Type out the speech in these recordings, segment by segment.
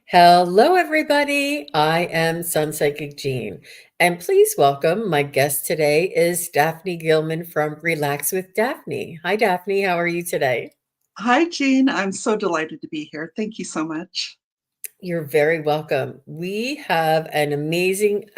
Hello, everybody. I am SunPsychic Jean, and please welcome my guest today is Daphne Gilman from Relax with Daphne. Hi, Daphne. How are you today? Hi, Jean. I'm so delighted to be here. Thank you so much. You're very welcome. We have an amazing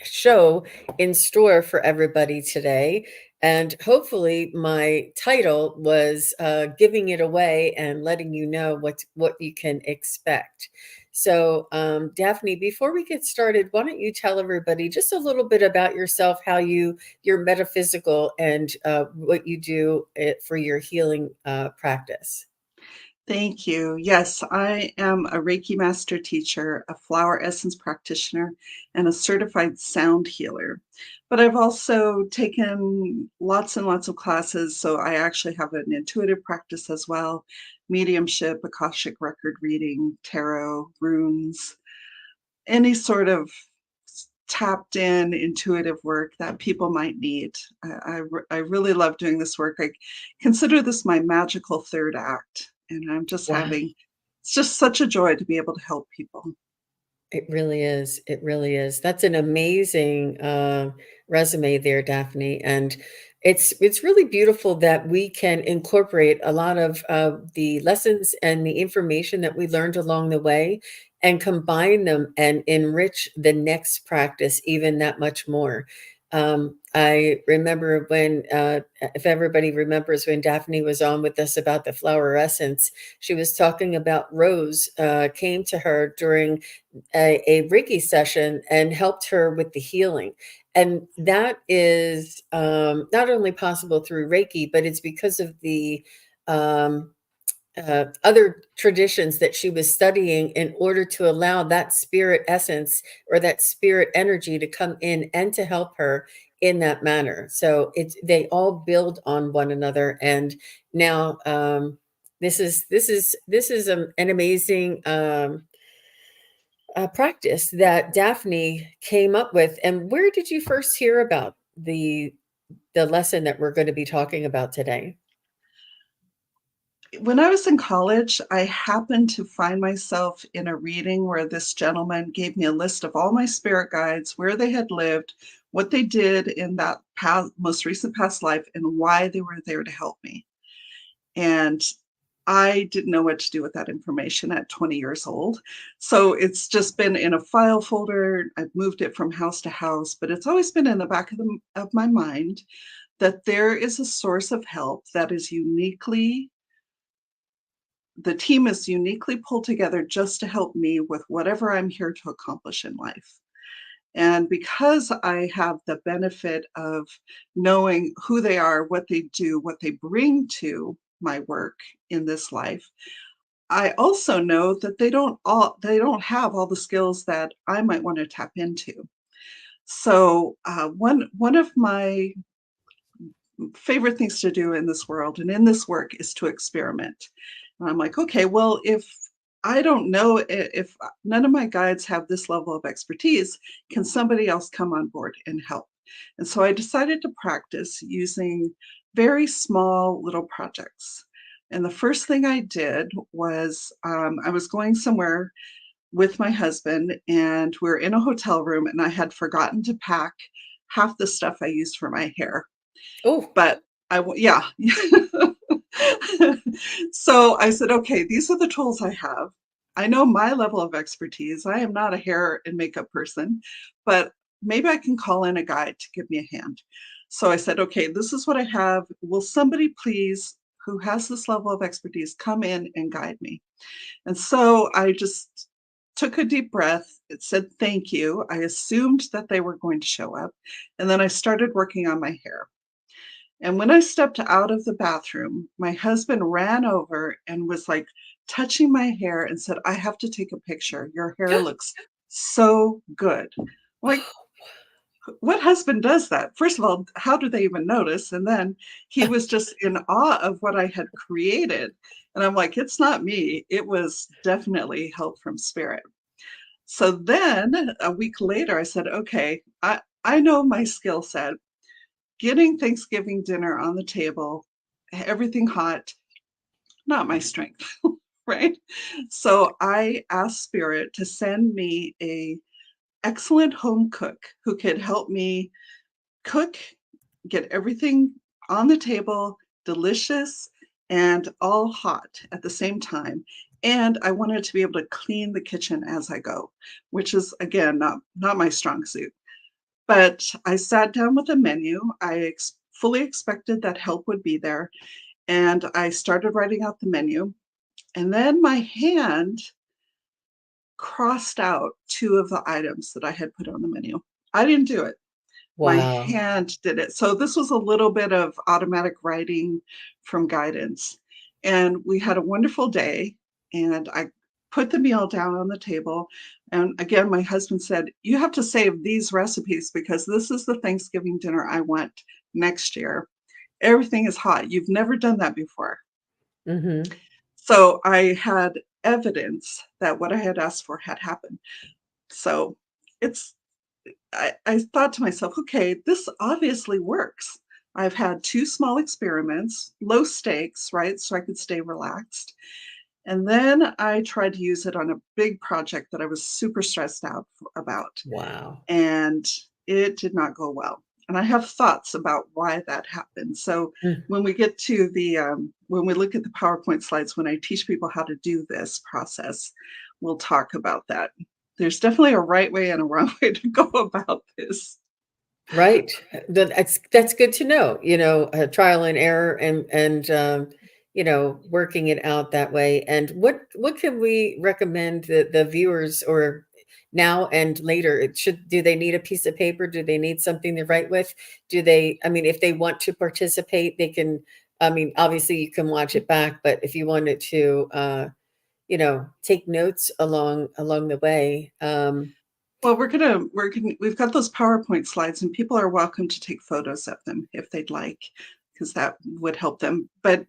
show in store for everybody today. And hopefully, my title was giving it away and letting you know what you can expect. So, Daphne, before we get started, why don't you tell everybody just a little bit about yourself, how your metaphysical and what you do for your healing practice? Thank you. Yes, I am a Reiki Master Teacher, a flower essence practitioner, and a certified sound healer. But I've also taken lots and lots of classes. So I actually have an intuitive practice as well, mediumship, Akashic record reading, tarot, runes, any sort of tapped in intuitive work that people might need. I really love doing this work. I consider this my magical third act, and Wow. it's just such a joy to be able to help people. It really is. It really is. That's an amazing resume there, Daphne. And it's really beautiful that we can incorporate a lot of the lessons and the information that we learned along the way and combine them and enrich the next practice even that much more. I remember when, if everybody remembers when Daphne was on with us about the flower essence, she was talking about Rose came to her during a Reiki session and helped her with the healing. And that is not only possible through Reiki, but it's because of the um, other traditions that she was studying in order to allow that spirit essence or that spirit energy to come in and to help her in that manner. So it's they all build on one another. And now this is an amazing practice that Daphne came up with. And where did you first hear about the lesson that we're going to be talking about today? When I was in college, I happened to find myself in a reading where this gentleman gave me a list of all my spirit guides, where they had lived, what they did in that most recent past life, and why they were there to help me. And I didn't know what to do with that information at 20 years old. So it's just been in a file folder. I've moved it from house to house, but it's always been in the back of my mind that there is a source of help that is the team is uniquely pulled together just to help me with whatever I'm here to accomplish in life. And because I have the benefit of knowing who they are, what they do, what they bring to my work in this life, I also know that they don't have all the skills that I might want to tap into. So one of my favorite things to do in this world and in this work is to experiment. And I'm like, okay, well, if I don't know if none of my guides have this level of expertise, can somebody else come on board and help? And so I decided to practice using very small little projects. And the first thing I did was I was going somewhere with my husband, and we are in a hotel room, and I had forgotten to pack half the stuff I used for my hair. Oh, But yeah. So I said, okay, these are the tools I have. I know my level of expertise. I am not a hair and makeup person, but maybe I can call in a guide to give me a hand. So I said, okay, this is what I have. Will somebody please, who has this level of expertise, come in and guide me? And so I just took a deep breath. It said, thank you. I assumed that they were going to show up. And then I started working on my hair. And when I stepped out of the bathroom, my husband ran over and was like touching my hair and said, I have to take a picture. Your hair looks so good. Like, what husband does that? First of all, how do they even notice? And then he was just in awe of what I had created. And I'm like, it's not me. It was definitely help from spirit. So then a week later, I said, okay, I know my skill set. Getting Thanksgiving dinner on the table, everything hot, not my strength, right? So I asked Spirit to send me a excellent home cook who could help me cook, get everything on the table, delicious and all hot at the same time. And I wanted to be able to clean the kitchen as I go, which is again not my strong suit. But I sat down with a menu. Fully expected that help would be there, and I started writing out the menu. And then my hand crossed out two of the items that I had put on the menu. I didn't do it. My Wow. hand did it. So this was a little bit of automatic writing from guidance. And we had a wonderful day. And I put the meal down on the table. And again, my husband said, "You have to save these recipes because this is the Thanksgiving dinner I want next year. Everything is hot. You've never done that before." Hmm. So I had evidence that what I had asked for had happened. So it's I thought to myself, okay, this obviously works. I've had two small experiments, low stakes, right? So I could stay relaxed. And then I tried to use it on a big project that I was super stressed out about. Wow. And it did not go well. And I have thoughts about why that happened. So Mm. when we get to when we look at the PowerPoint slides, when I teach people how to do this process, we'll talk about that. There's definitely a right way and a wrong way to go about this. Right. That's good to know, trial and error and working it out that way. And what can we recommend the viewers or now and later? Do they need a piece of paper? Do they need something to write with? I mean, if they want to participate, they can, I mean, obviously you can watch it back, but if you wanted to, take notes along the way, Well, we've got those PowerPoint slides, and people are welcome to take photos of them if they'd like, because that would help them. But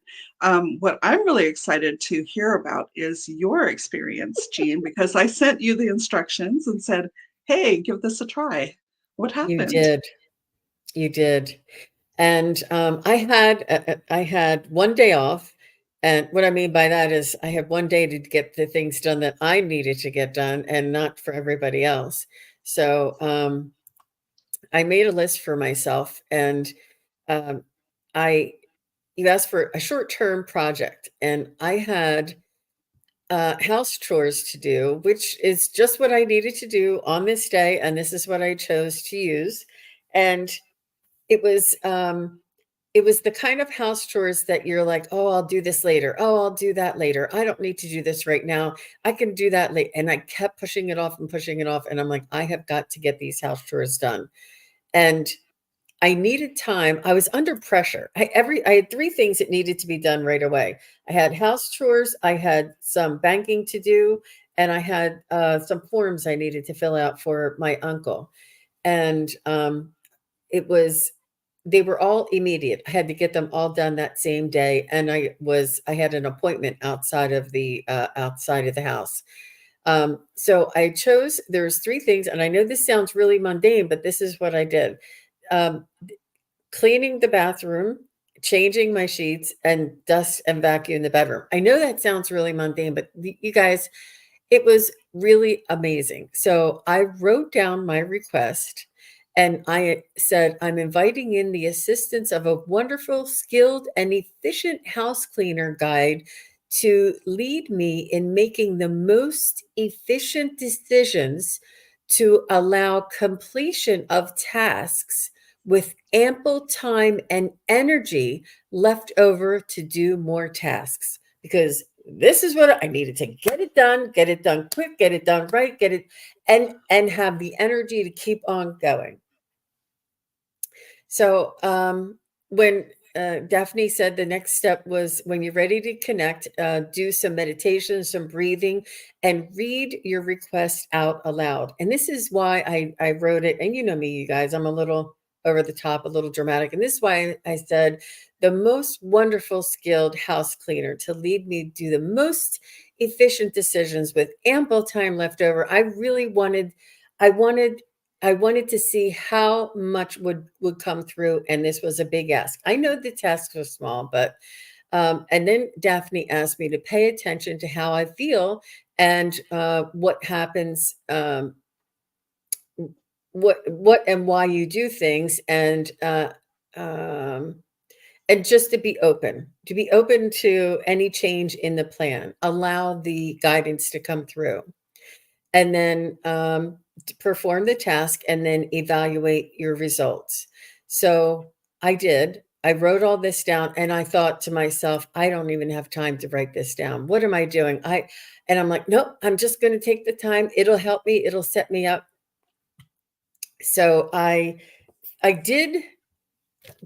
what I'm really excited to hear about is your experience, Jean, because I sent you the instructions and said, "Hey, give this a try." What you happened? did. You did. And I had one day off, and what I mean by that is I had one day to get the things done that I needed to get done, and not for everybody else. So I made a list for myself, and um, I you asked for a short-term project, and I had house chores to do, which is just what I needed to do on this day, and this is what I chose to use. And it was um, it was the kind of house chores that you're like, "Oh, I'll do this later. Oh, I'll do that later. I don't need to do this right now. I can do that late." And I kept pushing it off and pushing it off, and I'm like, "I have got to get these house chores done." And I needed time. I was under pressure. I had 3 things that needed to be done right away. I had house chores, I had some banking to do, and I had, some forms I needed to fill out for my uncle. And, it was they were all immediate. I had to get them all done that same day, and I had an appointment outside of the house. So I chose there's 3 things, and I know this sounds really mundane, but this is what I did. Um, Cleaning the bathroom, changing my sheets, and dust and vacuum the bedroom. I know that sounds really mundane, but you guys, it was really amazing. So I wrote down my request and I said, "I'm inviting in the assistance of a wonderful, skilled, and efficient house cleaner guide to lead me in making the most efficient decisions to allow completion of tasks with ample time and energy left over to do more tasks." Because this is what I needed to get it done quick, get it done right, get it and have the energy to keep on going. So, when Daphne said the next step was when you're ready to connect, do some meditation, some breathing, and read your request out aloud. And this is why I wrote it. And you know me, you guys, I'm a little over the top, a little dramatic. And this is why I said the most wonderful, skilled house cleaner to lead me do the most efficient decisions with ample time left over. I wanted I wanted to see how much would come through, and this was a big ask. I know the tasks are small, but And then Daphne asked me to pay attention to how I feel and what happens, what and why you do things, um, and just to be open to any change in the plan, allow the guidance to come through, and then to perform the task and then evaluate your results. So I did. I wrote all this down and I thought to myself, I don't even have time to write this down. What am I doing? And I'm like, nope, I'm just going to take the time. It'll help me. It'll set me up. So I did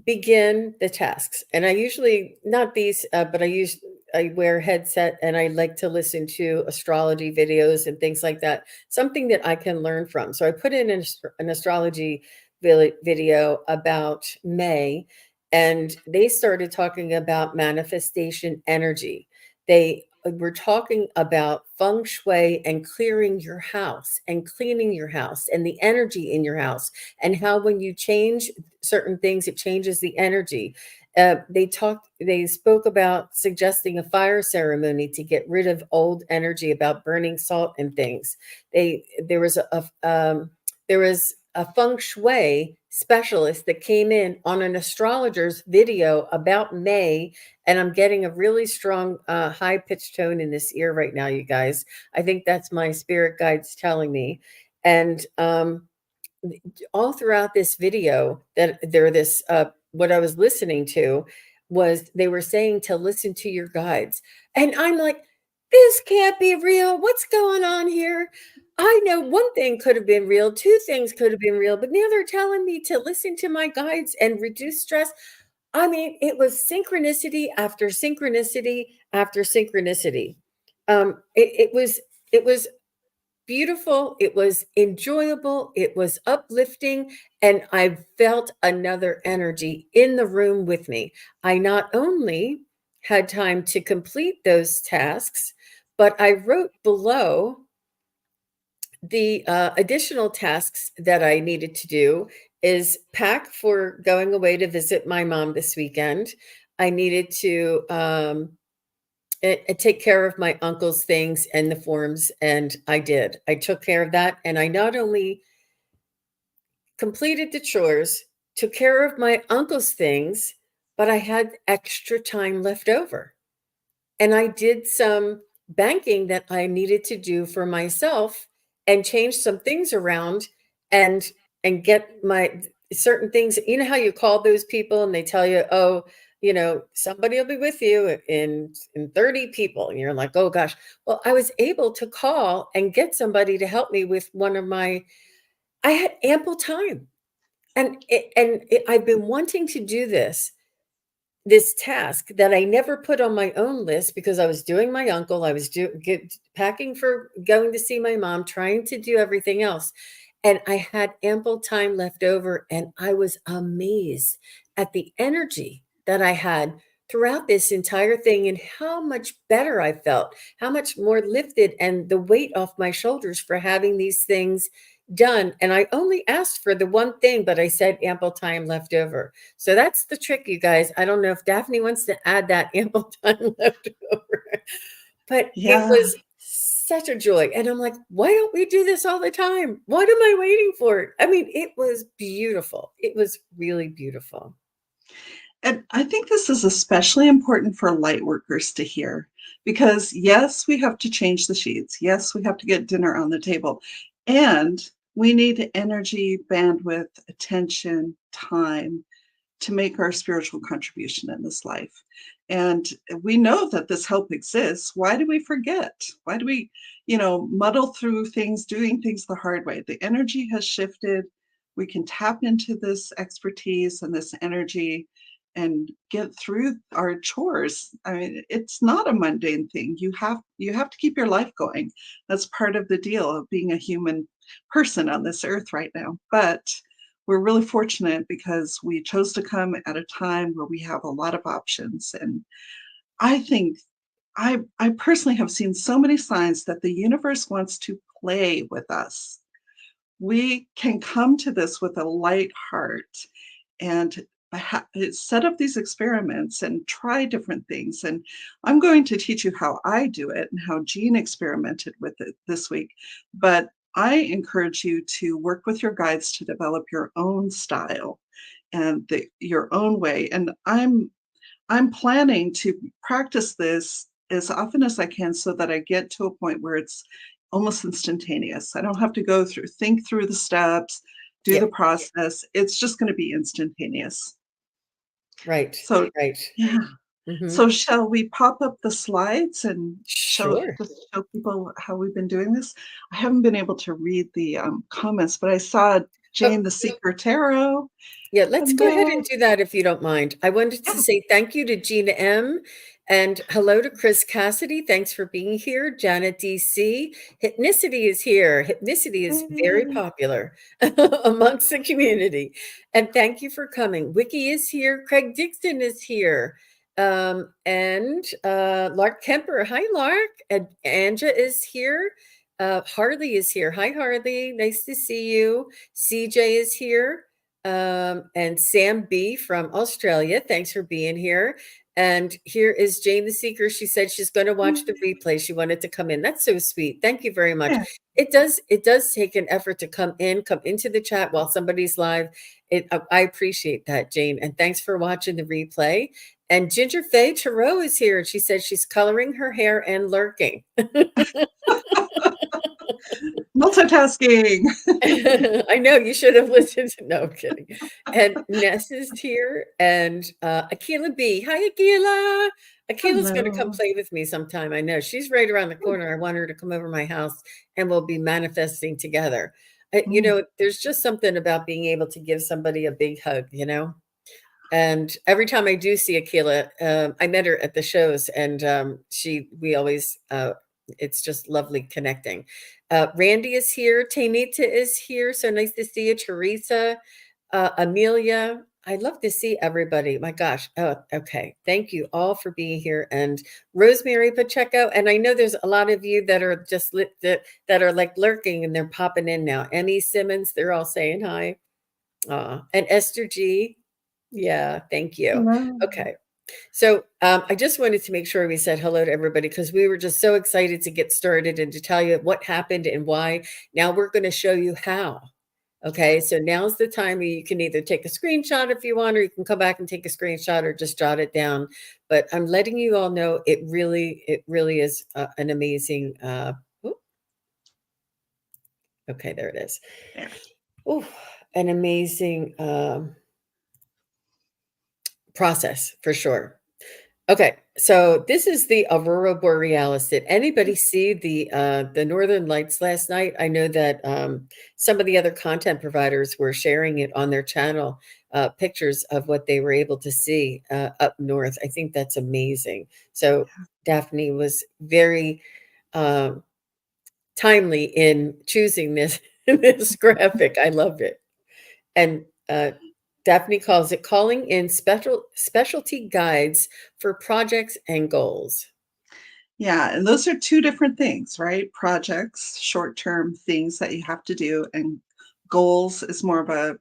begin the tasks, and I usually not these, but I wear headset and I like to listen to astrology videos and things like that, something that I can learn from. So I put in an astrology video about May, and they started talking about manifestation energy. They were talking about feng shui and clearing your house and cleaning your house and the energy in your house, and how when you change certain things, it changes the energy. They spoke about suggesting a fire ceremony to get rid of old energy, about burning salt and things. They there was a feng shui specialist that came in on an astrologer's video about May, and I'm getting a really strong high pitched tone in this ear right now, you guys. I think that's my spirit guides telling me. And all throughout this video that there this what I was listening to was they were saying to listen to your guides. And I'm like, this can't be real. What's going on here? I know one thing could have been real, two things could have been real, but now they're telling me to listen to my guides and reduce stress. I mean, it was synchronicity after synchronicity after synchronicity. It was beautiful, it was enjoyable, it was uplifting, and I felt another energy in the room with me. I not only had time to complete those tasks, but I wrote below the additional tasks that I needed to do is pack for going away to visit my mom this weekend. I needed to take care of my uncle's things and the forms, and I did. I took care of that, and I not only completed the chores, took care of my uncle's things, but I had extra time left over. And I did some banking that I needed to do for myself and change some things around and get my certain things. You know how you call those people and they tell you, oh, somebody will be with you in 30 people, and you're like, oh gosh. Well, I was able to call and get somebody to help me with one of my. I had ample time, and I've been wanting to do this task that I never put on my own list because I was doing my uncle, I was packing for going to see my mom, trying to do everything else. And I had ample time left over, and I was amazed at the energy that I had throughout this entire thing and how much better I felt, how much more lifted, and the weight off my shoulders for having these things done. And I only asked for the one thing, but I said ample time left over. So that's the trick, you guys. I don't know if Daphne wants to add that ample time left over, but it Yeah. was such a joy. And I'm like, why don't we do this all the time? What am I waiting for? I mean, it was beautiful. It was really beautiful. And I think this is especially important for light workers to hear because, yes, we have to change the sheets. Yes, we have to get dinner on the table. And we need energy, bandwidth, attention, time to make our spiritual contribution in this life. And we know that this help exists. Why do we forget? Why do we, muddle through things, doing things the hard way? The energy has shifted. We can tap into this expertise and this energy and get through our chores. I mean, it's not a mundane thing. You have to keep your life going. That's part of the deal of being a human person on this earth right now. But we're really fortunate because we chose to come at a time where we have a lot of options. And I think I personally have seen so many signs that the universe wants to play with us. We can come to this with a light heart and set up these experiments and try different things. And I'm going to teach you how I do it and how Jean experimented with it this week. But I encourage you to work with your guides to develop your own style and your own way. And I'm planning to practice this as often as I can so that I get to a point where it's almost instantaneous. I don't have to think through the steps, do the Yep. process. It's just going to be instantaneous. Right. So, Right. yeah. Hmm. So shall we pop up the slides and Sure. show people how we've been doing this? I haven't been able to read the comments, but I saw Oh, Jane the Seeker Tarot. yeah, let's go ahead and Hello. do that if you don't mind. I wanted to Yeah. say thank you to Gina M. and hello to Chris Cassidy. Thanks for being here. Janet DC. Hypnicity is here. Hypnicity is very Yay. popular amongst the community. And thank you for coming. Wiki is here. Craig Dixon is here. And Lark Kemper. Hi, Lark. And Anja is here. Harley is here. Hi, Harley. Nice to see you. CJ is here. And Sam B from Australia. Thanks for being here. And here is Jane the Seeker. She said she's going to watch the replay. She wanted to come in. That's so sweet. Thank you very much. Yeah. It does take an effort to come into the chat while somebody's live. I appreciate that, Jane. And thanks for watching the replay. And Ginger Faye Tarot is here. She said she's coloring her hair and lurking. Multitasking. I know you should have listened. No, I'm kidding. And Ness is here, and Akila B. Hi, Akila. Akila's going to come Hello. play with me sometime. I know she's right around the corner. I want her to come over my house, and we'll be manifesting together. Mm. There's just something about being able to give somebody a big hug. And every time I do see Akila, I met her at the shows, and we always, it's just lovely connecting. Randy is here. Tainita is here. So nice to see you. Teresa, Amelia. I love to see everybody. My gosh. Oh, okay. Thank you all for being here. And Rosemary Pacheco. And I know there's a lot of you that are just that are like lurking and they're popping in now. Emmy Simmons, they're all saying hi. And Esther G. Yeah, thank you. Hello. Okay. So I just wanted to make sure we said hello to everybody because we were just so excited to get started and to tell you what happened and why. Now we're going to show you how. Okay, so now's the time you can either take a screenshot if you want, or you can come back and take a screenshot or just jot it down. But I'm letting you all know it really is an amazing. Okay, there it is. Yeah. Oh, an amazing process for sure. Okay, so this is the aurora borealis. Did anybody see the northern lights last night? I know that some of the other content providers were sharing it on their channel, pictures of what they were able to see up north. I think that's amazing. So Daphne was very um, timely in choosing this this graphic. I loved it. And Daphne calls it calling in specialty guides for projects and goals. Yeah, and those are two different things, right? Projects, short-term things that you have to do, and goals is more of a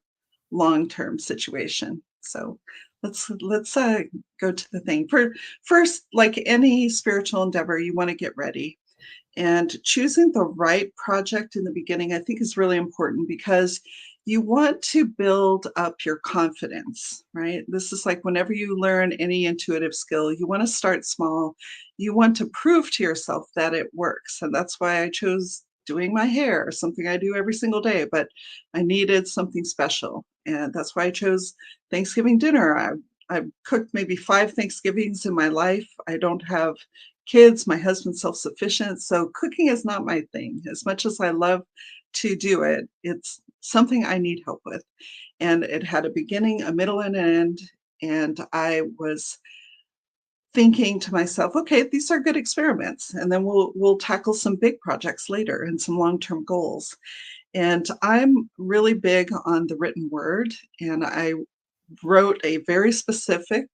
long-term situation. So let's go to the thing. First, like any spiritual endeavor, you want to get ready. And choosing the right project in the beginning, I think, is really important because you want to build up your confidence, right? This is like whenever you learn any intuitive skill, you want to start small. You want to prove to yourself that it works. And that's why I chose doing my hair, something I do every single day, but I needed something special. And that's why I chose Thanksgiving dinner. I've cooked maybe 5 Thanksgivings in my life. I don't have kids. My husband's self-sufficient. So cooking is not my thing. As much as I love to do it, it's something I need help with. And it had a beginning, a middle, and an end. And I was thinking to myself, okay, these are good experiments. And then we'll tackle some big projects later and some long-term goals. And I'm really big on the written word. And I wrote a very specific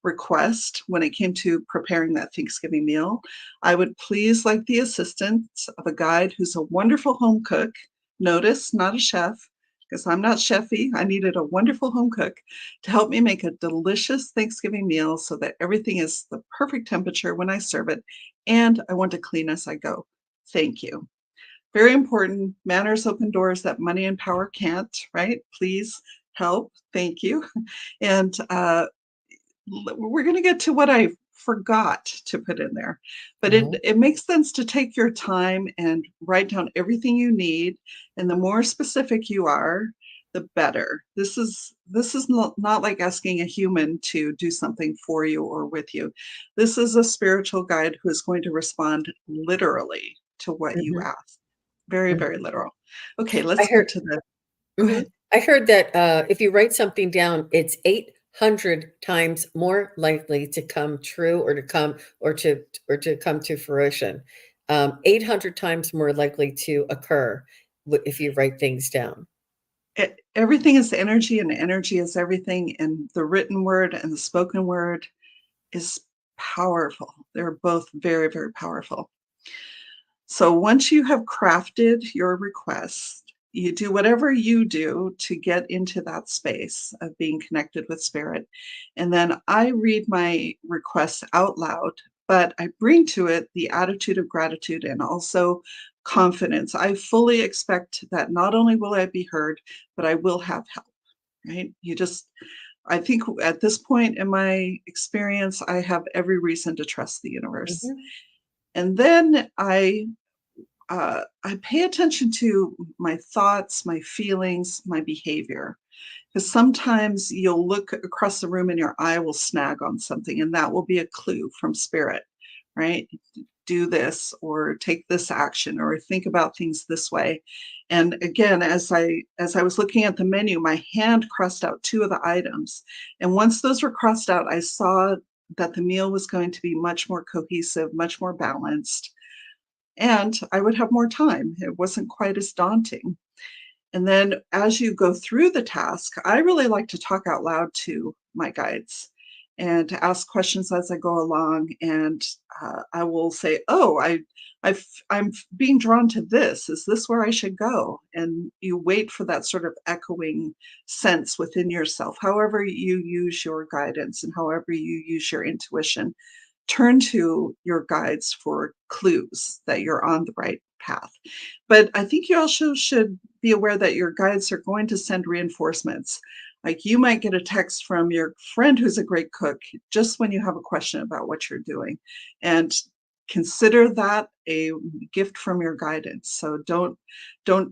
request when it came to preparing that Thanksgiving meal. I would please like the assistance of a guide who's a wonderful home cook. Notice, not a chef, because I'm not chefy. I needed a wonderful home cook to help me make a delicious Thanksgiving meal so that everything is the perfect temperature when I serve it. And I want to clean as I go. Thank you. Very important. Manners open doors that money and power can't, right? Please help. Thank you. And we're going to get to what I forgot to put in there, but Oh, it makes sense to take your time and write down everything you need. And the more specific you are, the better. This is not like asking a human to do something for you or with you. This is a spiritual guide who is going to respond literally to what you mhm, ask. Very, very mhm. literal. Okay, I let's heard get to the, go Mhm. ahead. I heard that, if you write something down, it's 800 times more likely to come true or to come to fruition. 800 times more likely to occur if you write things down. Everything is energy and energy is everything. And the written word and the spoken word is powerful. They're both very, very powerful. So once you have crafted your request, you do whatever you do to get into that space of being connected with spirit. And then I read my requests out loud, but I bring to it the attitude of gratitude and also confidence. I fully expect that not only will I be heard, but I will have help, right? I think at this point in my experience, I have every reason to trust the universe. Mhm, And then I pay attention to my thoughts, my feelings, my behavior. Because sometimes you'll look across the room and your eye will snag on something, and that will be a clue from spirit, right? Do this or take this action or think about things this way. And again, as I was looking at the menu, my hand crossed out two of the items. And once those were crossed out, I saw that the meal was going to be much more cohesive, much more balanced, and I would have more time. It wasn't quite as daunting. And then as you go through the task, I really like to talk out loud to my guides and to ask questions as I go along. And I will say, "Oh, I'm being drawn to this. Is this where I should go?" And you wait for that sort of echoing sense within yourself. However you use your guidance and however you use your intuition, turn to your guides for clues that you're on the right path. But I think you also should be aware that your guides are going to send reinforcements. Like you might get a text from your friend who's a great cook just when you have a question about what you're doing. And consider that a gift from your guidance. So don't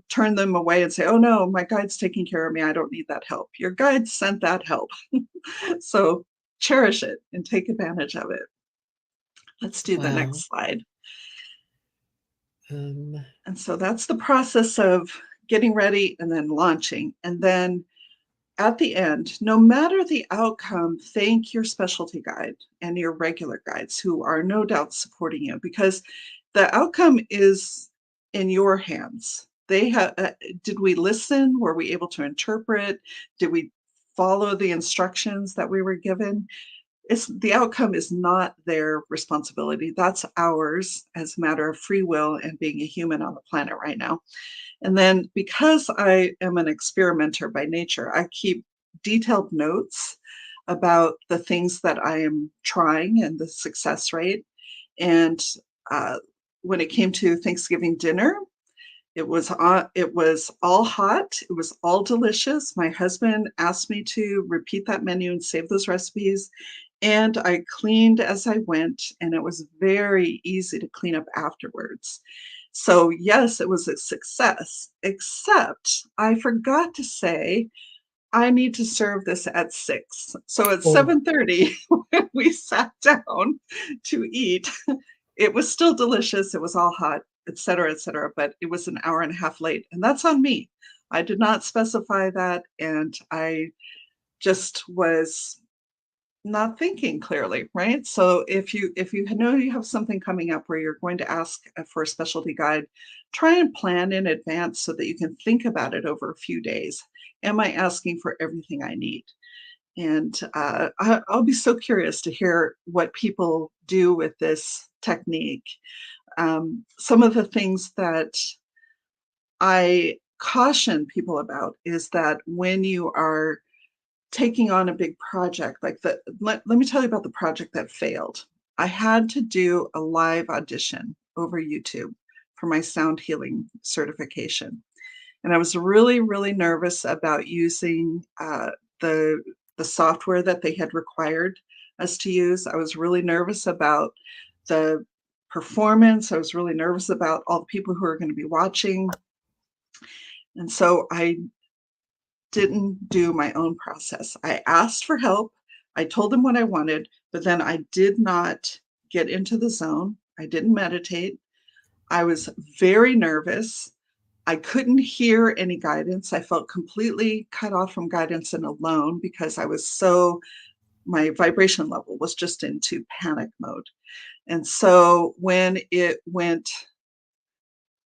turn them away and say, "Oh no, my guide's taking care of me. I don't need that help." Your guide sent that help. So cherish it and take advantage of it. Let's do the wow. next slide. Um, And so that's the process of getting ready and then launching. And then at the end, no matter the outcome, thank your specialty guide and your regular guides who are no doubt supporting you, because the outcome is in your hands. They have, did we listen? Were we able to interpret? Did we follow the instructions that we were given? It's the outcome is not their responsibility. That's ours as a matter of free will and being a human on the planet right now. And then because I am an experimenter by nature, I keep detailed notes about the things that I am trying and the success rate. And uh, when it came to Thanksgiving dinner, it was all hot. It was all delicious. My husband asked me to repeat that menu and save those recipes. And I cleaned as I went, and it was very easy to clean up afterwards. So, yes, it was a success, except I forgot to say I need to serve this at 6. So at oh, 7:30, when we sat down to eat, it was still delicious. It was all hot, et cetera, but it was an hour and a half late. And that's on me. I did not specify that. And I just was not thinking clearly, right? So if you know you have something coming up where you're going to ask for a specialty guide, try and plan in advance so that you can think about it over a few days. Am I asking for everything I need? And I'll be so curious to hear what people do with this technique. Some of the things that I caution people about is that when you are taking on a big project, like let me tell you about the project that failed. I had to do a live audition over YouTube for my sound healing certification. And I was really, really nervous about using the the software that they had required us to use. I was really nervous about the performance. I was really nervous about all the people who are going to be watching. And so I didn't do my own process. I asked for help. I told them what I wanted, but then I did not get into the zone. I didn't meditate. I was very nervous. I couldn't hear any guidance. I felt completely cut off from guidance and alone because my vibration level was just into panic mode. And so when it went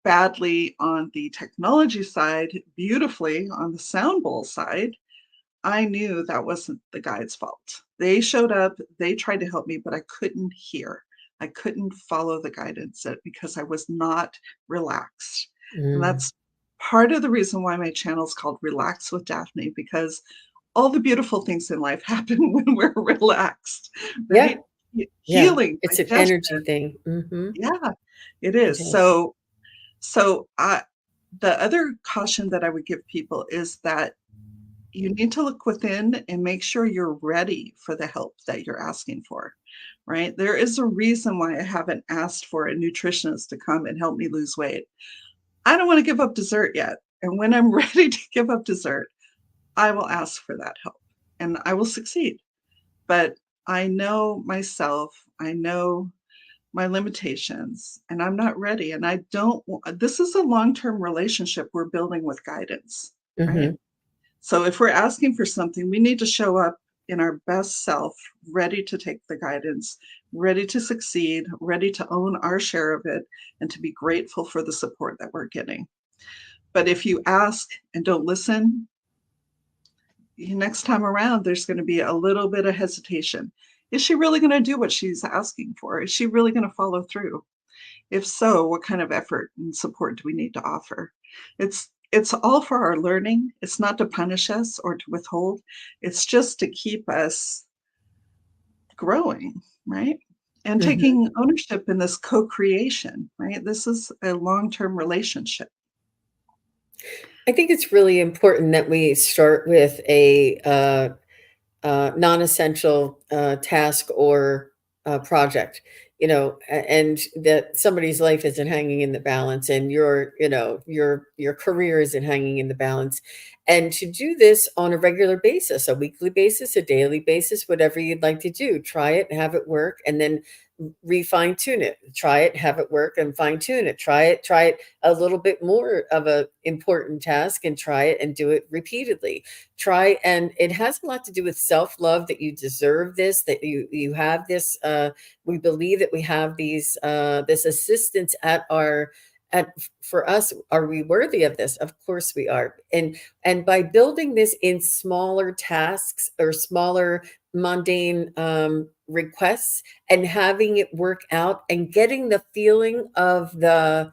badly on the technology side, beautifully on the sound bowl side, I knew that wasn't the guide's fault. They showed up, they tried to help me, but I couldn't hear. I couldn't follow the guidance because I was not relaxed. And Mm. that's part of the reason why my channel is called Relax with Daphne, because all the beautiful things in life happen when we're relaxed, Yeah, right? yeah. Healing, It's an energy digestion. thing. Yeah, it It is. is. So the other caution that I would give people is that you need to look within and make sure you're ready for the help that you're asking for, right? There is a reason why I haven't asked for a nutritionist to come and help me lose weight. I don't want to give up dessert yet. And when I'm ready to give up dessert, I will ask for that help and I will succeed. But I know myself, I know my limitations, and I'm not ready. And I don't, this is a long term relationship we're building with guidance, right? Mhm. So if we're asking for something, we need to show up in our best self, ready to take the guidance, ready to succeed, ready to own our share of it, and to be grateful for the support that we're getting. But if you ask and don't listen, next time around, there's going to be a little bit of hesitation. Is she really going to do what she's asking for? Is she really going to follow through? If so, what kind of effort and support do we need to offer? It's all for our learning. It's not to punish us or to withhold. It's just to keep us growing, right? And Mhm. taking ownership in this co-creation, right? This is a long-term relationship. I think it's really important that we start with a non-essential task or project, and that somebody's life isn't hanging in the balance, and your career isn't hanging in the balance, and to do this on a regular basis, a weekly basis, a daily basis, whatever you'd like to do, try it, have it work, and then refine tune it. Try it, have it work, and fine tune it. Try it a little bit more of a important task, and try it and do it repeatedly. Try, and it has a lot to do with self-love, that you deserve this, that you have this, we believe that we have these this assistance at for us. Are we worthy of this? Of course we are. And by building this in smaller tasks or smaller mundane requests, and having it work out, and getting the feeling of the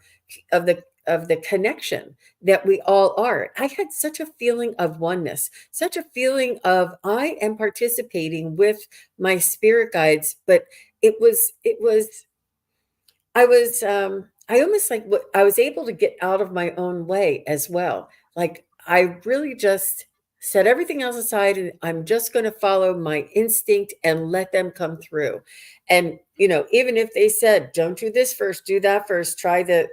connection that we all are. I had such a feeling of oneness, such a feeling of I am participating with my spirit guides, but it was I almost like what I was able to get out of my own way as well. Like I really just set everything else aside, and I'm just going to follow my instinct and let them come through. And even if they said, "Don't do this first, do that first, try the,"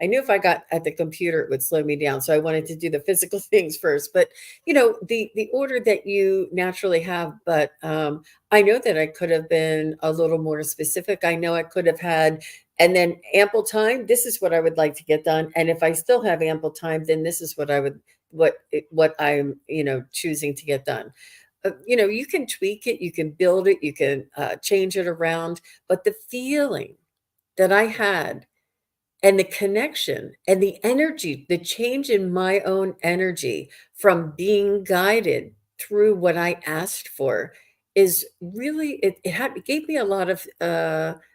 I knew if I got at the computer it would slow me down, so I wanted to do the physical things first. But the order that you naturally have. But I know that I could have been a little more specific. I know I could have had, and then ample time. This is what I would like to get done. And if I still have ample time, then this is what I'm, choosing to get done. You can tweak it, you can build it, you can change it around. But the feeling that I had, and the connection and the energy, the change in my own energy from being guided through what I asked for, is really, it gave me a lot of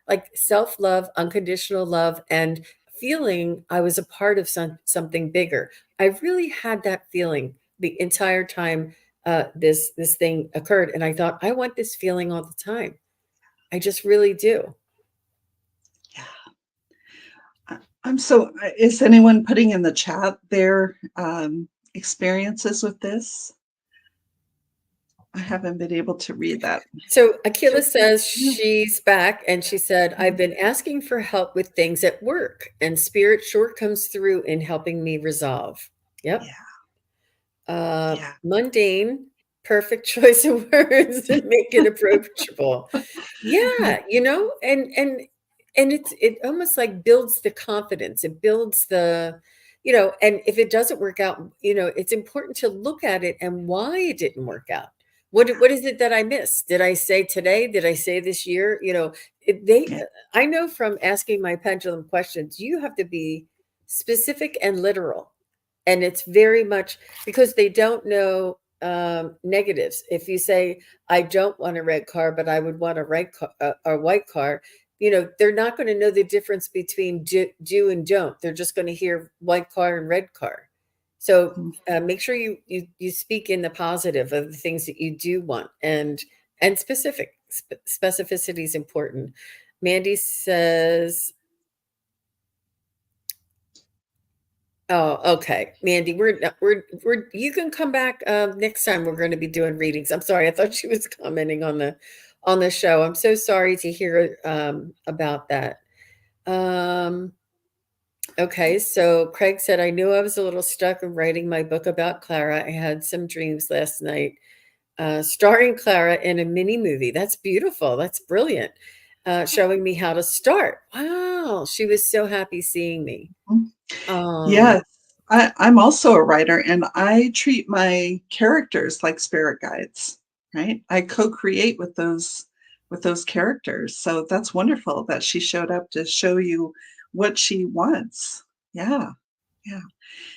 like self-love, unconditional love, and feeling I was a part of something bigger. I really had that feeling the entire time this thing occurred, and I thought, I want this feeling all the time. I just really do. Yeah. I'm so, is anyone putting in the chat their experiences with this? I haven't been able to read that. So Akila says Yeah. she's back, and she said, I've been asking for help with things at work, and spirit sure comes through in helping me resolve. Yep. Yeah. Yeah. Mundane, perfect choice of words and make it approachable. Yeah, and it almost like builds the confidence. It builds the, and if it doesn't work out, it's important to look at it and why it didn't work out. What is it that I missed? Did I say today? Did I say this year? Yeah. I know from asking my pendulum questions, you have to be specific and literal. And it's very much because they don't know negatives. If you say, I don't want a red car, but I would want a white car, they're not going to know the difference between do and don't. They're just going to hear white car and red car. So make sure you speak in the positive of the things that you do want, and specificity is important. Mandy says, oh, okay, Mandy, we're you can come back next time. We're going to be doing readings. I'm sorry, I thought she was commenting on the show. I'm so sorry to hear about that. Okay, so Craig said, I knew I was a little stuck in writing my book about Clara. I had some dreams last night, starring Clara in a mini movie. That's beautiful. That's brilliant. Showing me how to start. Wow, she was so happy seeing me. Um, Yes, I'm also a writer, and I treat my characters like spirit guides, right? I co-create with those characters. So that's wonderful that she showed up to show you what she wants. Yeah, yeah.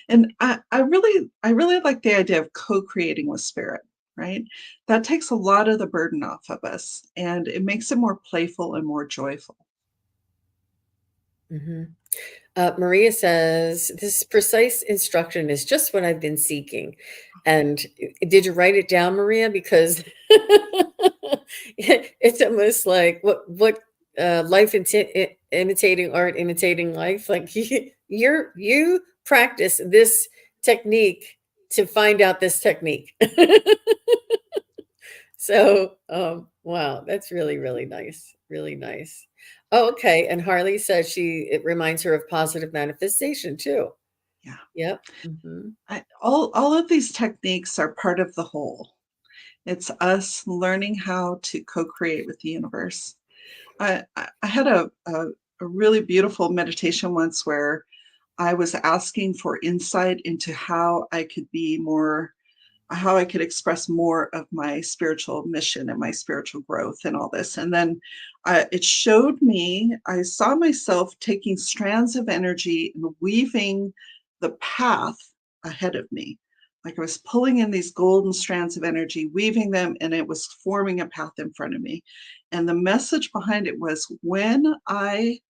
And I really like the idea of co-creating with spirit, right? That takes a lot of the burden off of us, and it makes it more playful and more joyful. mhm. Maria says, this precise instruction is just what I've been seeking. And did you write it down, Maria? Because it's almost like what life imitating art, imitating life. Like you practice this technique to find out this technique. So, wow, that's really, really nice. Really nice. Oh, okay. And Harley says it reminds her of positive manifestation too. Yeah. Yep. Hmm. All of these techniques are part of the whole. It's us learning how to co-create with the universe. I had a really beautiful meditation once where I was asking for insight into how I could express more of my spiritual mission and my spiritual growth and all this. And then it showed me, I saw myself taking strands of energy and weaving the path ahead of me. Like I was pulling in these golden strands of energy, weaving them, and it was forming a path in front of me. And the message behind it was, when I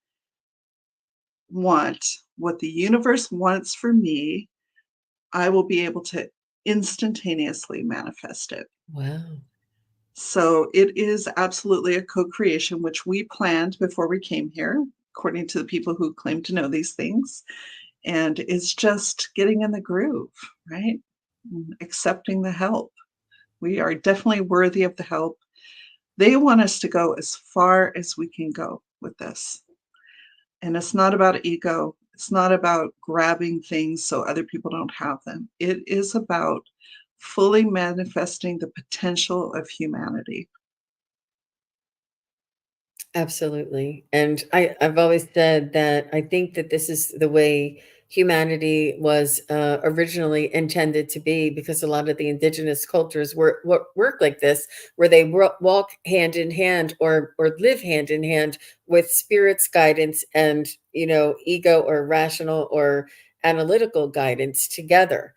want what the universe wants for me, I will be able to instantaneously manifest it. Wow. So it is absolutely a co-creation, which we planned before we came here, according to the people who claim to know these things. And it's just getting in the groove, right? Accepting the help. We are definitely worthy of the help. They want us to go as far as we can go with this. And it's not about ego. It's not about grabbing things so other people don't have them. It is about fully manifesting the potential of humanity. Absolutely. And I've always said that I think that this is the way humanity was originally intended to be, because a lot of the indigenous cultures work like this, where they walk hand in hand, or live hand in hand with spirit's guidance and, ego or rational or analytical guidance together,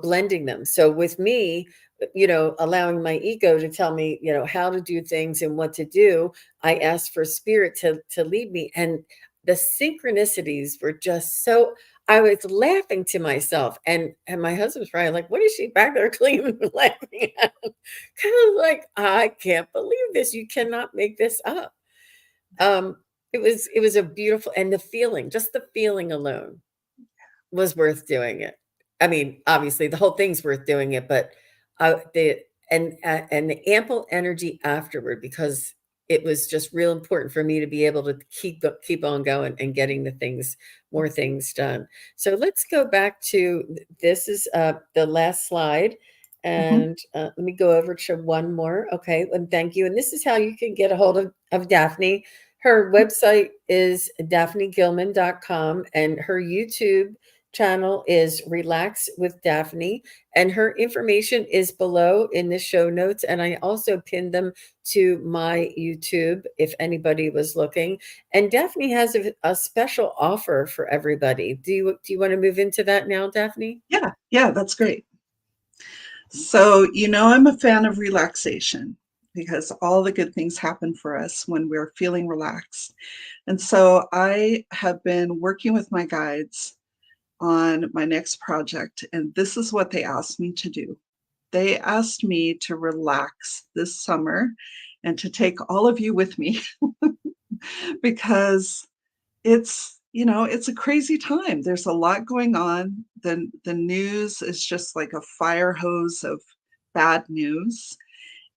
blending them. So with me, allowing my ego to tell me, how to do things and what to do, I asked for spirit to lead me. And the synchronicities were just so, I was laughing to myself, and my husband's probably like, "What is she back there cleaning and laughing at?" Kind of like, "I can't believe this. You cannot make this up." Um, it was a beautiful, and the feeling, just the feeling alone was worth doing it. I mean, obviously, the whole thing's worth doing it, but, the and the ample energy afterward, because it was just real important for me to be able to keep on going and getting the things, more things done. So let's go back to, this is, the last slide, Mhm. and, let me go over to one more. Okay, and thank you, and this is how you can get a hold of Daphne. Her website is daphnegilman.com, and her YouTube channel is Relax with Daphne, and her information is below in the show notes. And I also pinned them to my YouTube if anybody was looking. And Daphne has a special offer for everybody. Do you want to move into that now, Daphne? Yeah, yeah, that's great. So, I'm a fan of relaxation because all the good things happen for us when we're feeling relaxed. And so I have been working with my guides on my next project, and this is what they asked me to do. They asked me to relax this summer and to take all of you with me because it's a crazy time. There's a lot going on. The news is just like a fire hose of bad news.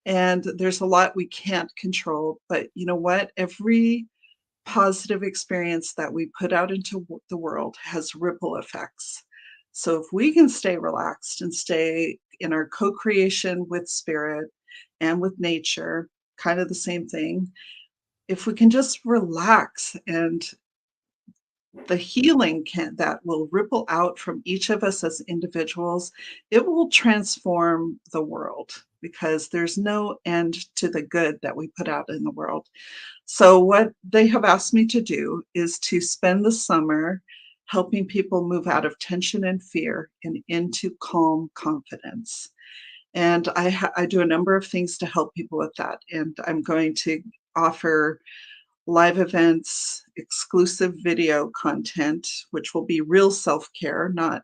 And there's a lot we can't control. But you know what? Every positive experience that we put out into the world has ripple effects. So if we can stay relaxed and stay in our co-creation with spirit and with nature, kind of the same thing, if we can just relax, and the healing that will ripple out from each of us as individuals, it will transform the world because there's no end to the good that we put out in the world. So what they have asked me to do is to spend the summer helping people move out of tension and fear and into calm confidence. And I do a number of things to help people with that. And I'm going to offer live events, exclusive video content, which will be real self-care, not,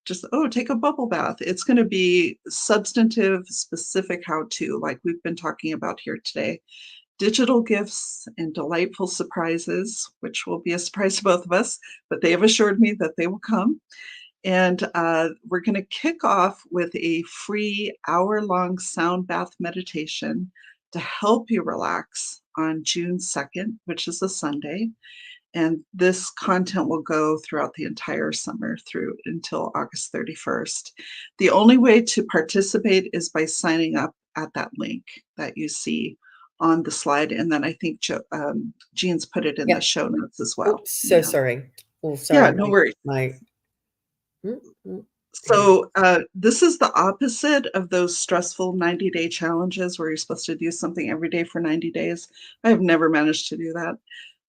just, oh, take a bubble bath. It's going to be substantive, specific how-to, like we've been talking about here today. Digital gifts and delightful surprises, which will be a surprise to both of us, but they have assured me that they will come. And we're going to kick off with a free hour-long sound bath meditation to help you relax on June 2nd, which is a Sunday. And this content will go throughout the entire summer through until August 31st. The only way to participate is by signing up at that link that you see on the slide. And then I think Jean's put it in the Yep. show notes as well. Oops, so Yeah. sorry. Oh, Yeah, sorry. no worries. My mm, mm, here. So this is the opposite of those stressful 90-day challenges where you're supposed to do something every day for 90 days. I have never managed to do that.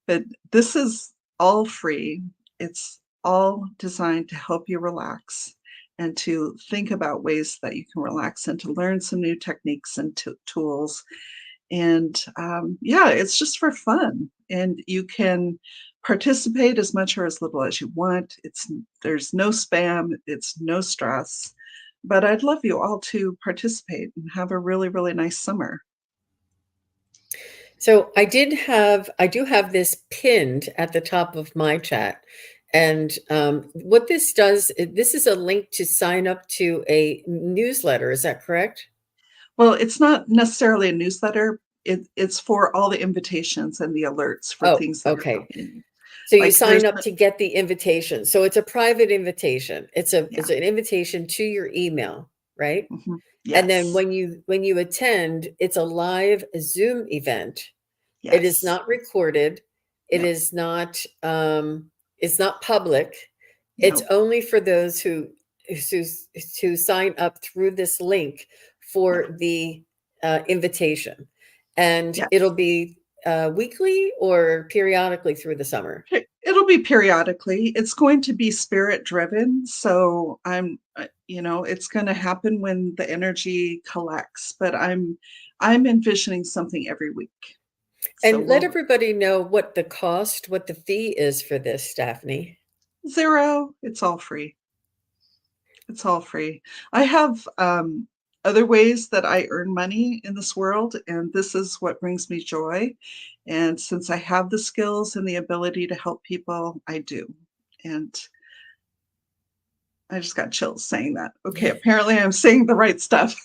But this is all free. It's all designed to help you relax and to think about ways that you can relax and to learn some new techniques and tools. And yeah, it's just for fun. And you can participate as much or as little as you want. There's no spam, it's no stress. But I'd love you all to participate and have a really, really nice summer. So I do have this pinned at the top of my chat. And what this does, this is a link to sign up to a newsletter. Is that correct? Well, it's not necessarily a newsletter. It's for all the invitations and the alerts for Oh, things that are okay. happening. So you Like there's sign up to get the invitation. So it's a private invitation. It's yeah, an invitation to your email, right? And then yes, when you attend, it's a live Zoom event. It is yes, not recorded. It no, is not it's not public. It's no, only for those who who sign up through this link yeah, for the invitation. And yes. it'll be weekly or periodically through the summer. It'll be periodically. It's going to be spirit driven. So it's going to happen when the energy collects, but I'm envisioning something every week. So And let we'll everybody know what what the fee is for this, Daphne. 0. It's all free. It's all free. I have other ways that I earn money in this world, and this is what brings me joy. And since I have the skills and the ability to help people, I do. And I just got chills saying that. Okay, apparently I'm saying the right stuff.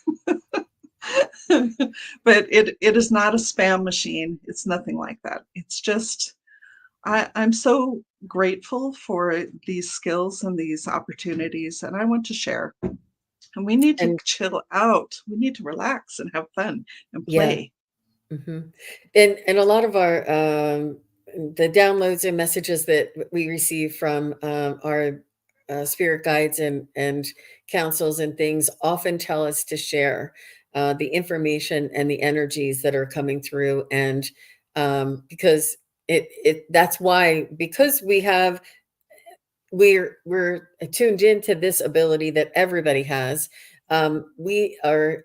But it is not a spam machine. It's nothing like that. It's just I'm so grateful for these skills and these opportunities, and I want to share. And we need to And chill out. We need to relax and have fun and yeah. play. Mhm. And a lot of our, the downloads and messages that we receive from, our, spirit guides and councils and things often tell us to share, the information and the energies that are coming through, and, because that's why, because we're tuned into this ability that everybody has. We are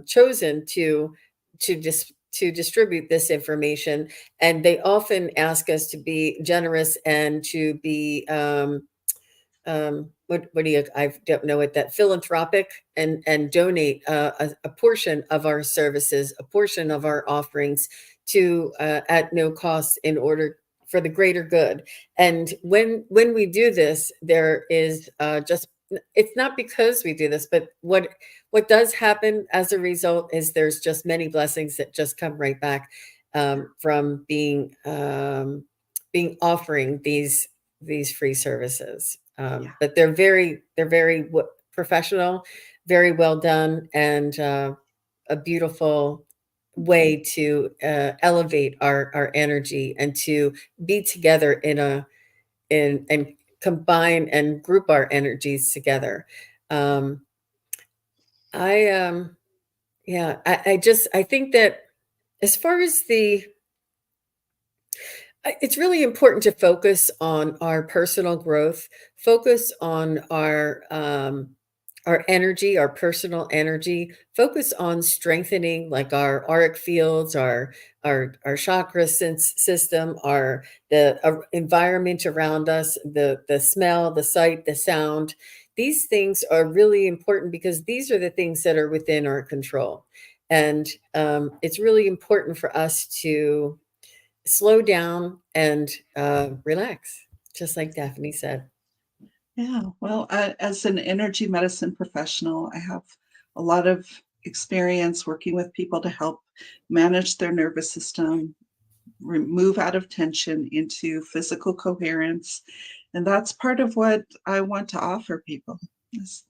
chosen to distribute this information, and they often ask us to be generous and to be what do you I don't know what that philanthropic, and donate a portion of our services, a portion of our offerings to at no cost in order for the greater good. And when we do this, there is just it's not because we do this, but what does happen as a result is there's just many blessings that just come right back from being offering these free services. Yeah. But they're very professional, very well done, and a beautiful way to elevate our energy and to be together in and combine and group our energies together. Um, I yeah, I think that as far as it's really important to focus on our personal growth, focus on our energy, our personal energy, focus on strengthening like our auric fields, our chakra system, our the environment around us, the smell, the sight, the sound. These things are really important because these are the things that are within our control. And it's really important for us to slow down and relax, just like Daphne said. Yeah. Well, as an energy medicine professional, I have a lot of experience working with people to help manage their nervous system, move out of tension into physical coherence. And that's part of what I want to offer people. is-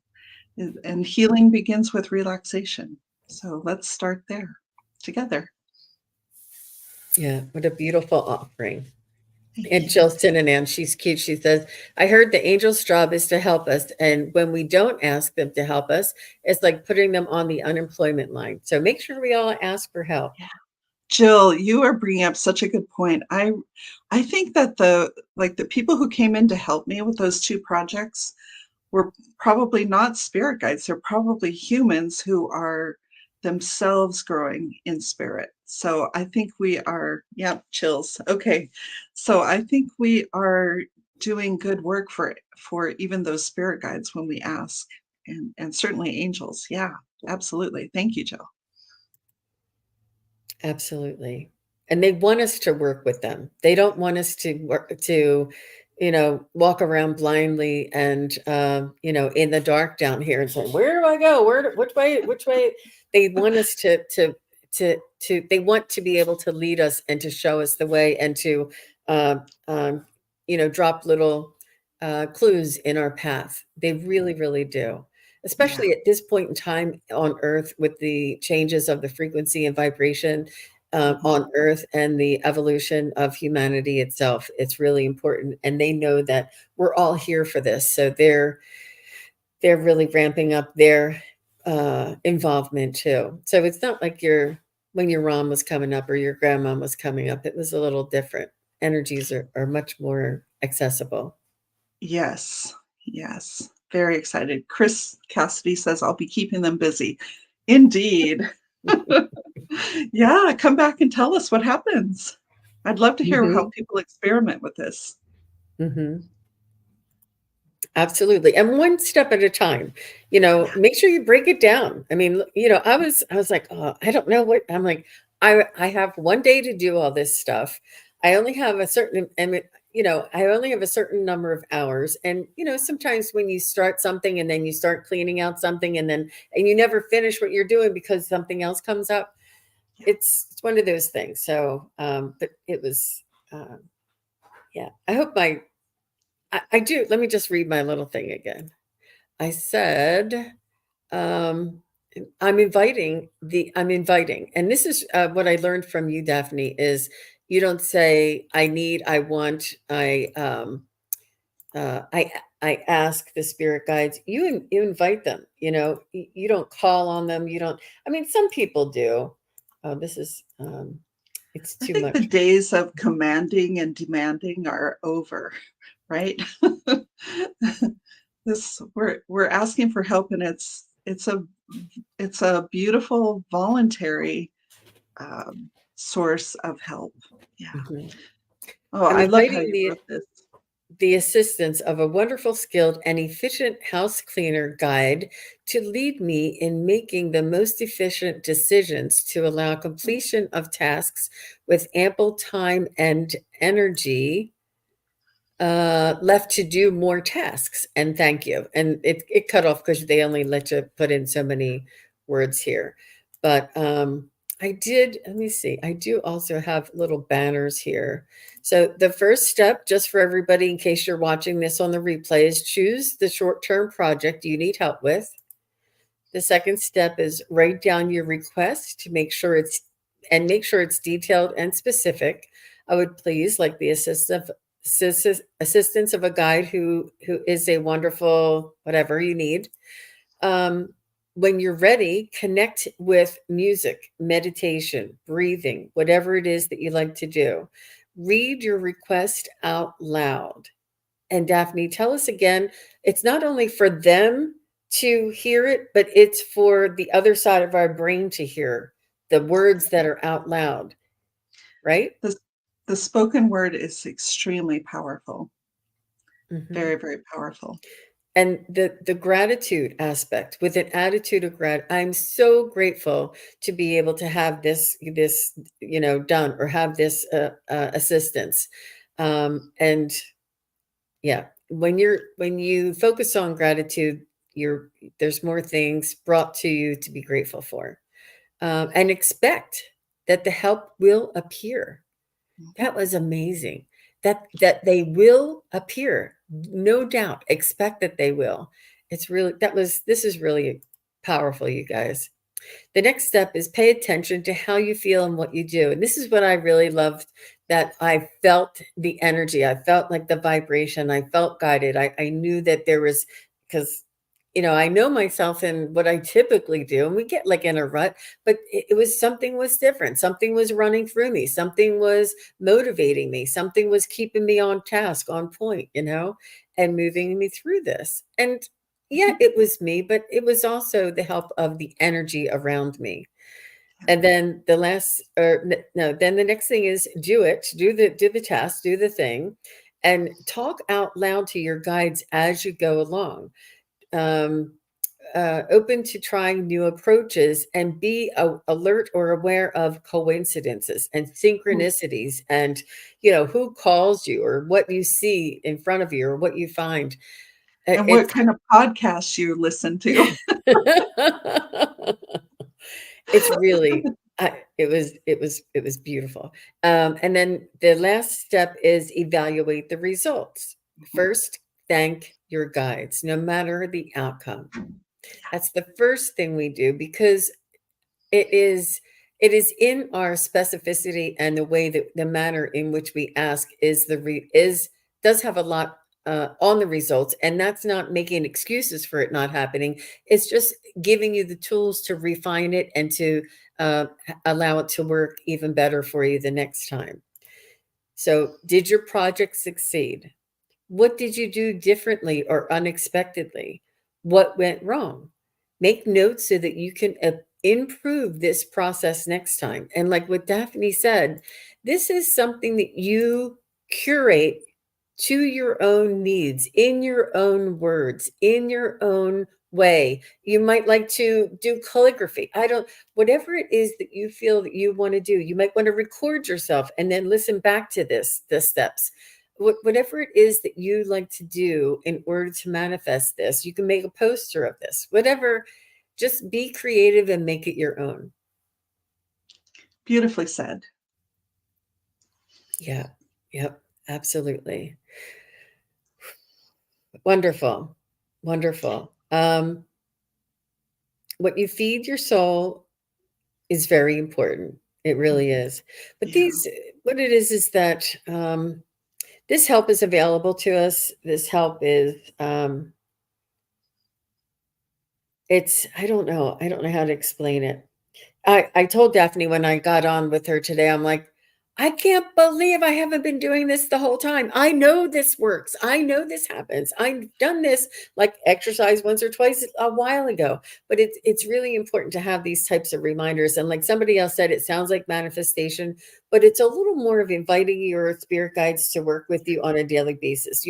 and healing begins with relaxation. So let's start there together. Yeah, what a beautiful offering. Thank And you. Chilton and Ann, she's cute. She says, I heard the angel's job is to help us. And when we don't ask them to help us, it's like putting them on the unemployment line. So make sure we all ask for help. Yeah. Jill, you are bringing up such a good point. I think that the people who came in to help me with those two projects were probably not spirit guides. They're probably humans who are themselves growing in spirit. So I think we are, yeah, chills. Okay. So I think we are doing good work for even those spirit guides when we ask, and certainly angels. Yeah, absolutely. Thank you, Jill. Absolutely. And they want us to work with them. They don't want us to work walk around blindly and in the dark down here and say, "Where do I go? Which way? Which way?" They want us to they want to be able to lead us and to show us the way and to uh, um, drop little clues in our path. They really, really do, Yeah. especially at this point in time on Earth with the changes of the frequency and vibration Mhm. on Earth and the evolution of humanity itself. It's really important, and they know that we're all here for this. So they're really ramping up their involvement too. So it's not like when your mom was coming up or your grandma was coming up. It was a little different. Energies are much more accessible. Yes. Yes. Very excited. Chris Cassidy says, I'll be keeping them busy. Indeed. Yeah, come back and tell us what happens. I'd love to hear how Hmm. people experiment with this. Hmm. Absolutely. And one step at a time, Yeah, make sure you break it down. I mean, I was like, oh, I don't know what I'm like. I have one day to do all this stuff. I only have a certain, I only have a certain number of hours. And, sometimes when you start something and then you start cleaning out something and you never finish what you're doing because something else comes up, yeah. it's one of those things. So, but it was, yeah, I hope I do. Let me just read my little thing again. I said, um, I'm inviting, and this is what I learned from you, Daphne, is you don't say, I need, I want, I ask the spirit guides. You invite them. You don't call on them. You don't. I mean, some people do. Oh, this is it's I too think the much. days of commanding and demanding are over, right? This we're asking for help, and it's a beautiful voluntary source of help. Yeah. Mhm. Oh, I'm I love how inviting you wrote this. the assistance of a wonderful, skilled, and efficient house cleaner guide to lead me in making the most efficient decisions to allow completion of tasks with ample time and energy left to do more tasks. And thank you. And it cut off because they only let you put in so many words here. But let me see, I do also have little banners here. So the first step, just for everybody, in case you're watching this on the replay, is choose the short term project you need help with. The second step is write down your request to make sure it's detailed and specific. I would please like the assistance of a guide who is a wonderful whatever you need. Um, when you're ready, connect with music, meditation, breathing, whatever it is that you like to do. Read your request out loud. And Daphne, tell us again, it's not only for them to hear it, but it's for the other side of our brain to hear the words that are out loud, right? The, the spoken word is extremely powerful, Hmm. very, very powerful. And the gratitude aspect, with an attitude of I'm so grateful to be able to have this done, or have this assistance. And yeah, when you focus on gratitude, you're there's more things brought to you to be grateful for, and expect that the help will appear. Mhm. That was amazing. That they will appear, no doubt. Expect that they will. It's really that was This is really powerful, you guys. The next step is pay attention to how you feel and what you do. And this is what I really loved, that I felt the energy. I felt like the vibration. I felt guided. I knew that there was, because, I know myself and what I typically do, and we get like in a rut, but it was something was different. Something was running through me. Something was motivating me. Something was keeping me on task, on point, and moving me through this. And yeah, Mhm. it was me, but it was also the help of the energy around me. Yeah. And then then the next thing is do the task, do the thing, and talk out loud to your guides as you go along. Um, Open to trying new approaches, and be alert or aware of coincidences and Mm. synchronicities, and who calls you, or what you see in front of you, or what you find. And what It's kind of podcasts you listen to. It's really it was beautiful. And then the last step is evaluate the results. Mhm. First, thank your guides, no matter the outcome. That's the first thing we do, because it is it is in our specificity, and the way that the manner in which we ask is the re is does have a lot on the results. And that's not making excuses for it not happening. It's just giving you the tools to refine it, and to allow it to work even better for you the next time. So, did your project succeed? What did you do differently or unexpectedly? What went wrong? Make notes so that you can improve this process next time. And like what Daphne said, this is something that you curate to your own needs, in your own words, in your own way. You might like to do calligraphy. I don't, whatever it is that you feel that you want to do, you might want to record yourself and then listen back to the steps. Whatever it is that you like to do in order to manifest this, you can make a poster of this, whatever. Just be creative and make it your own. Beautifully said. Yeah. Yep. Absolutely. Wonderful. Wonderful. What you feed your soul is very important. It really Mhm. is. But Yeah. what it is that this help is available to us. This help is, I don't know. I don't know how to explain it. I told Daphne when I got on with her today, I'm like, I can't believe I haven't been doing this the whole time. I know this works. I know this happens. I've done this like exercise once or twice a while ago. But it's really important to have these types of reminders. And like somebody else said, it sounds like manifestation, but it's a little more of inviting your spirit guides to work with you on a daily basis.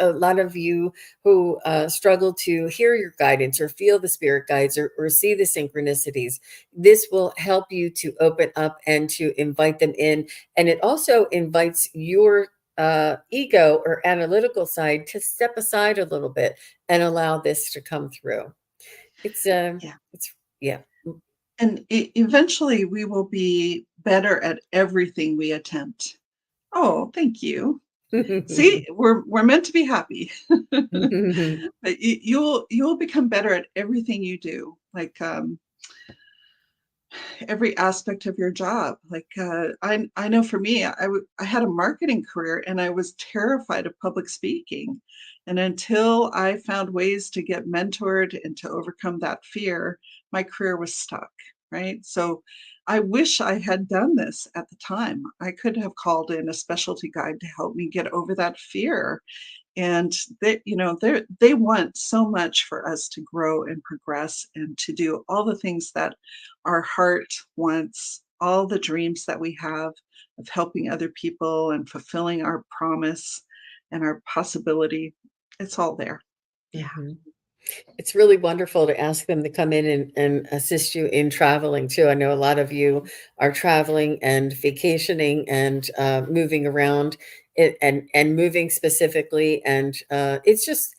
A lot of you who struggle to hear your guidance or feel the spirit guides or see the synchronicities, this will help you to open up and to invite them in. And it also invites your ego or analytical side to step aside a little bit and allow this to come through. Yeah. It's, yeah. And eventually we will be better at everything we attempt. Oh, thank you. See, we're meant to be happy. But you'll become better at everything you do. Like every aspect of your job. Like I know for me, I had a marketing career and I was terrified of public speaking. And until I found ways to get mentored and to overcome that fear, my career was stuck, right? So I wish I had done this at the time. I could have called in a specialty guide to help me get over that fear. And they want so much for us to grow and progress and to do all the things that our heart wants, all the dreams that we have of helping other people and fulfilling our promise and our possibility. It's all there. Yeah. Mhm. It's really wonderful to ask them to come in and assist you in traveling too. I know a lot of you are traveling and vacationing and moving around and moving specifically. And it's just,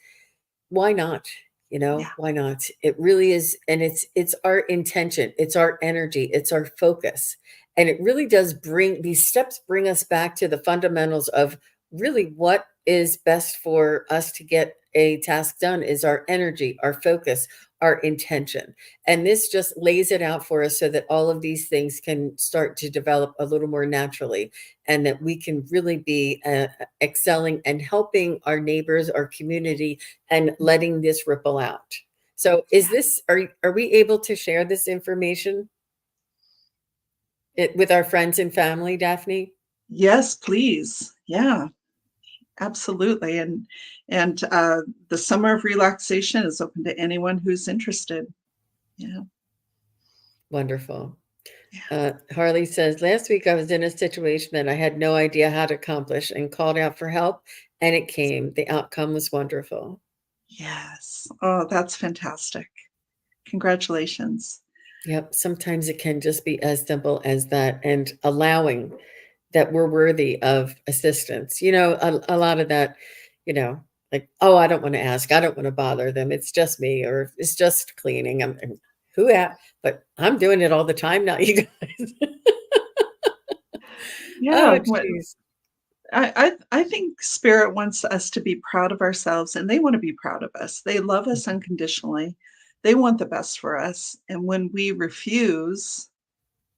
why not? You know, Yeah. why not? It really is. And it's our intention, it's our energy, it's our focus. And it really does these steps bring us back to the fundamentals of really what is best for us to get a task done is our energy, our focus, our intention. And this just lays it out for us so that all of these things can start to develop a little more naturally and that we can really be excelling and helping our neighbors, our community, and letting this ripple out. So Yeah. are we able to share this information with our friends and family, Daphne? Yes, please. Yeah, absolutely. And the summer of relaxation is open to anyone who's interested. Yeah. Wonderful. Yeah. Harley says, last week I was in a situation that I had no idea how to accomplish and called out for help, and it came. The outcome was wonderful. Yes. Oh, that's fantastic. Congratulations. Yep. Sometimes it can just be as simple as that and allowing that we're worthy of assistance. A lot of that, like, oh, I don't want to ask. I don't want to bother them. It's just me, or it's just cleaning. But I'm doing it all the time now, you guys. Yeah. Oh, geez. I think spirit wants us to be proud of ourselves and they want to be proud of us. They love us unconditionally. They want the best for us. And when we refuse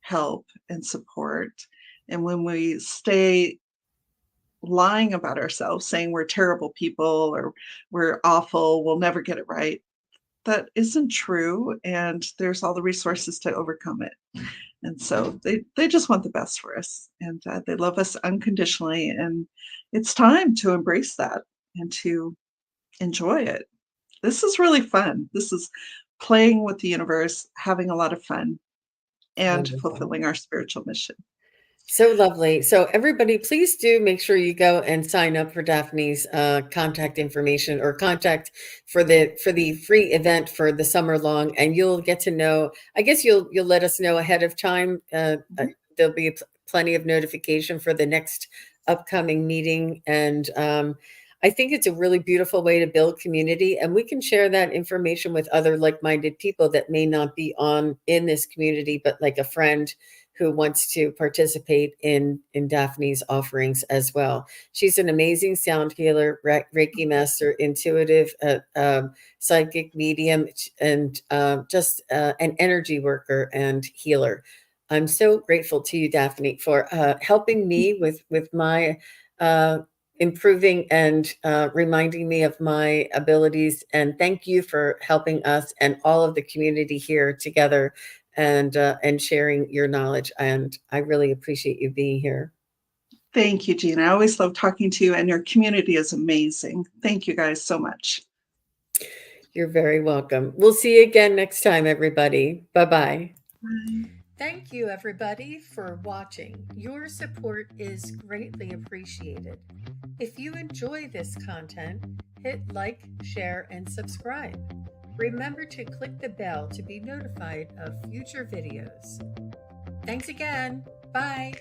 help and support, and when we stay lying about ourselves, saying we're terrible people or we're awful, we'll never get it right, that isn't true. And there's all the resources to overcome it. And so they just want the best for us and they love us unconditionally. And it's time to embrace that and to enjoy it. This is really fun. This is playing with the universe, having a lot of fun, and Wonderful. fulfilling our spiritual mission. So lovely. So everybody, please do make sure you go and sign up for Daphne's contact information or contact for the free event for the summer long, and you'll get to know. I guess you'll let us know ahead of time. Mhm. There'll be plenty of notification for the next upcoming meeting, and I think it's a really beautiful way to build community, and we can share that information with other like-minded people that may not be on in this community, but like a friend who wants to participate in Daphne's offerings as well. She's an amazing sound healer, Reiki master, intuitive, psychic medium, and just an energy worker and healer. I'm so grateful to you, Daphne, for helping me with my improving and reminding me of my abilities. And thank you for helping us and all of the community here together and sharing your knowledge. And I really appreciate you being here. Thank you, Jean. I always love talking to you, and your community is amazing. Thank you guys so much. You're very welcome. We'll see you again next time, everybody. Bye-bye. Bye. Thank you, everybody, for watching. Your support is greatly appreciated. If you enjoy this content, hit like, share, and subscribe. Remember to click the bell to be notified of future videos. Thanks again. Bye.